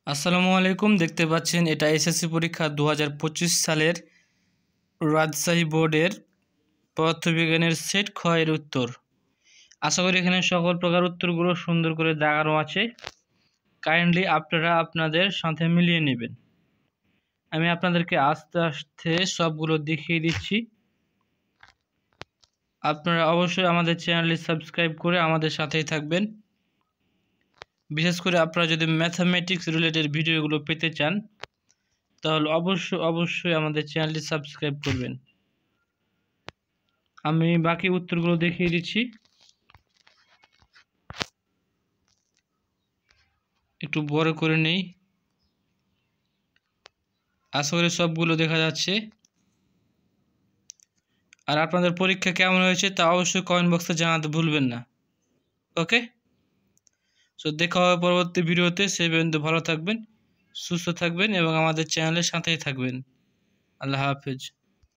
আসসালামু আলাইকুম। দেখতে পাচ্ছেন এটা এসএসসি পরীক্ষা 2025 সালের রাজশাহী বোর্ডের পদার্থবিজ্ঞানের সেট খ এর উত্তর। আশা করি এখানে সকল প্রকার উত্তরগুলো সুন্দর করে দেখানো আছে। কাইন্ডলি আপনারা আপনাদের সাথে মিলিয়ে নেবেন। আমি আপনাদেরকে আস্তে আস্তে সবগুলো দেখিয়ে দিচ্ছি। আপনারা অবশ্যই আমাদের চ্যানেলটি সাবস্ক্রাইব করে আমাদের সাথেই থাকবেন। বিশেষ করে আপনারা যদি ম্যাথামেটিক্স রিলেটেড ভিডিওগুলো পেতে চান তাহলে অবশ্যই আমাদের চ্যানেলটি সাবস্ক্রাইব করবেন। আমি বাকি উত্তরগুলো দেখিয়ে দিচ্ছি। একটু বড় করে নেই, আশা করি সবগুলো দেখা যাচ্ছে। আর আপনাদের পরীক্ষা কেমন হয়েছে তা অবশ্যই কমেন্ট বক্সে জানাতে ভুলবেন না। ওকে, সো দেখা হবে পরবর্তী ভিডিওতে। সে পর্যন্ত ভালো থাকবেন, সুস্থ থাকবেন এবং আমাদের চ্যানেলের সাথেই থাকবেন। আল্লাহ হাফেজ।